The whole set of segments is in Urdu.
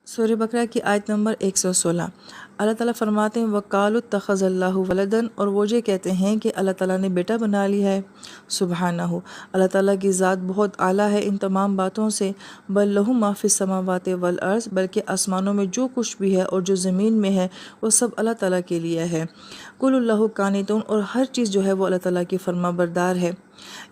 سورہ بقرہ کی آیت نمبر 116۔ اللہ تعالیٰ فرماتے ہیں وَقَالُوا اتَّخَذَ اللَّهُ وَلَدًا، اور وہ یہ کہتے ہیں کہ اللہ تعالیٰ نے بیٹا بنا لیا ہے۔ سبحانہ، اللہ تعالیٰ کی ذات بہت اعلیٰ ہے ان تمام باتوں سے۔ بل لَهُ مَا فِی السَّمَاوَاتِ وَالْأَرْضِ، بلکہ آسمانوں میں جو کچھ بھی ہے اور جو زمین میں ہے وہ سب اللہ تعالیٰ کے لیے ہے۔ کُلُّ اللَّهُ قانتون، اور ہر چیز جو ہے وہ اللہ تعالیٰ کی فرما بردار ہے۔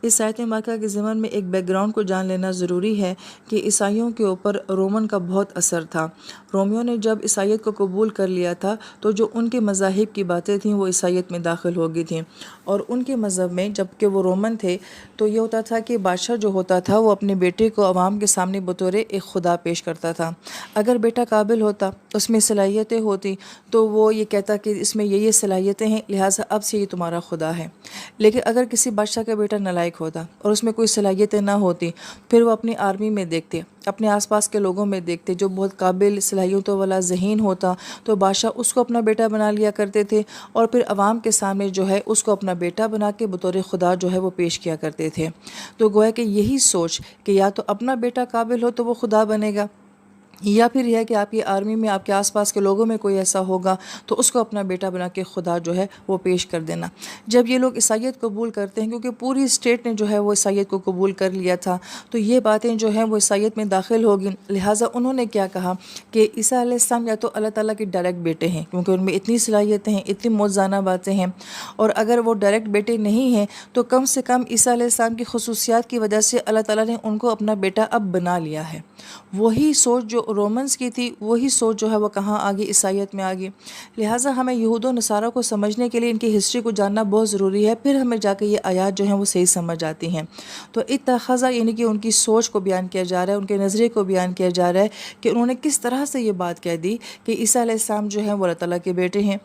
اس آیت مبارکہ کے ضمن میں ایک بیک گراؤنڈ کو جان لینا ضروری ہے کہ عیسائیوں کے اوپر رومن کا بہت اثر تھا۔ رومیوں نے جب عیسائیت کو قبول کر لیا تھا تو جو ان کے مذاہب کی باتیں تھیں وہ عیسائیت میں داخل ہو گئی تھیں، اور ان کے مذہب میں جب کہ وہ رومن تھے تو یہ ہوتا تھا کہ بادشاہ جو ہوتا تھا وہ اپنے بیٹے کو عوام کے سامنے بطور ایک خدا پیش کرتا تھا۔ اگر بیٹا قابل ہوتا، اس میں صلاحیتیں ہوتی، تو وہ یہ کہتا کہ اس میں یہ صلاحیتیں ہیں، لہٰذا اب سے یہ تمہارا خدا ہے۔ لیکن اگر کسی بادشاہ کا بیٹا نالائق ہوتا اور اس میں کوئی صلاحیتیں نہ ہوتی، پھر وہ اپنی آرمی میں دیکھتے، اپنے آس پاس کے لوگوں میں دیکھتے جو بہت قابل صلاحیتوں والا ذہین ہوتا تو بادشاہ اس کو اپنا بیٹا بنا لیا کرتے تھے، اور پھر عوام کے سامنے جو ہے اس کو اپنا بیٹا بنا کے بطور خدا جو ہے وہ پیش کیا کرتے تھے۔ تو گویا کہ یہی سوچ کہ یا تو اپنا بیٹا قابل ہو تو وہ خدا بنے گا، یا پھر یہ ہے کہ آپ کی آرمی میں آپ کے آس پاس کے لوگوں میں کوئی ایسا ہوگا تو اس کو اپنا بیٹا بنا کے خدا جو ہے وہ پیش کر دینا۔ جب یہ لوگ عیسائیت قبول کرتے ہیں، کیونکہ پوری اسٹیٹ نے جو ہے وہ عیسائیت کو قبول کر لیا تھا، تو یہ باتیں جو ہیں وہ عیسائیت میں داخل ہوگی، لہٰذا انہوں نے کیا کہا کہ عیسیٰ علیہ السلام یا تو اللہ تعالیٰ کے ڈائریکٹ بیٹے ہیں، کیونکہ ان میں اتنی صلاحیتیں ہیں، اتنی موزانہ باتیں ہیں، اور اگر وہ ڈائریکٹ بیٹے نہیں ہیں تو کم سے کم عیسیٰ علیہ السلام کی خصوصیات کی وجہ سے اللہ تعالیٰ نے ان کو اپنا بیٹا اب بنا لیا ہے۔ وہی سوچ جو رومنز کی تھی، وہی سوچ جو ہے وہ کہاں آگئی؟ عیسائیت میں آگئی۔ لہٰذا ہمیں یہود و نصارہ کو سمجھنے کے لیے ان کی ہسٹری کو جاننا بہت ضروری ہے، پھر ہمیں جا کے یہ آیات جو ہیں وہ صحیح سمجھ آتی ہیں۔ تو اتخذہ یعنی کہ ان کی سوچ کو بیان کیا جا رہا ہے، ان کے نظریے کو بیان کیا جا رہا ہے کہ انہوں نے کس طرح سے یہ بات کہہ دی کہ عیسیٰ علیہ السلام جو ہیں وہ اللہ تعالیٰ کے بیٹے ہیں۔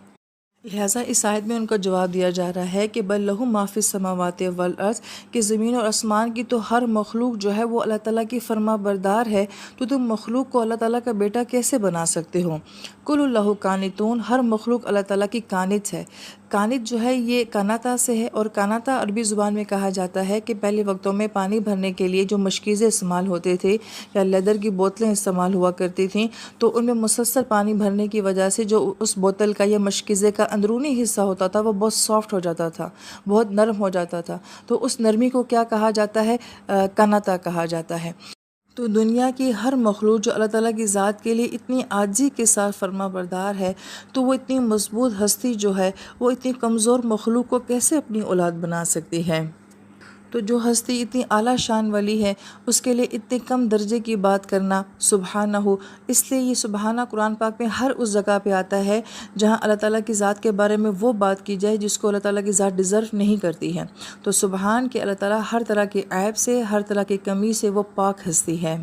لہٰذا اس آیت میں ان کا جواب دیا جا رہا ہے کہ بل لہ ما فی السماوات والارض، کہ زمین اور آسمان کی تو ہر مخلوق جو ہے وہ اللہ تعالیٰ کی فرما بردار ہے، تو تم مخلوق کو اللہ تعالیٰ کا بیٹا کیسے بنا سکتے ہو؟ کل اللہ قانتون، ہر مخلوق اللہ تعالیٰ کی قانت ہے۔ قانت جو ہے یہ کاناتا سے ہے، اور کاناتا عربی زبان میں کہا جاتا ہے کہ پہلے وقتوں میں پانی بھرنے کے لیے جو مشکیزیں استعمال ہوتے تھے یا لیدر کی بوتلیں استعمال ہوا کرتی تھیں، تو ان میں مسلسل پانی بھرنے کی وجہ سے جو اس بوتل کا یا مشکیزے کا اندرونی حصہ ہوتا تھا وہ بہت سافٹ ہو جاتا تھا، بہت نرم ہو جاتا تھا، تو اس نرمی کو کیا کہا جاتا ہے؟ کاناتا کہا جاتا ہے۔ تو دنیا کی ہر مخلوق جو اللہ تعالیٰ کی ذات کے لیے اتنی عاجزی کے ساتھ فرما بردار ہے، تو وہ اتنی مضبوط ہستی جو ہے وہ اتنی کمزور مخلوق کو کیسے اپنی اولاد بنا سکتی ہے؟ تو جو ہستی اتنی اعلیٰ شان والی ہے اس کے لیے اتنے کم درجے کی بات کرنا سبحانہ ہو، اس لیے یہ سبحانہ قرآن پاک میں ہر اس جگہ پہ آتا ہے جہاں اللہ تعالیٰ کی ذات کے بارے میں وہ بات کی جائے جس کو اللہ تعالیٰ کی ذات ڈیزرو نہیں کرتی ہے۔ تو سبحان کہ اللہ تعالیٰ ہر طرح کے عیب سے، ہر طرح کی کمی سے وہ پاک ہستی ہے۔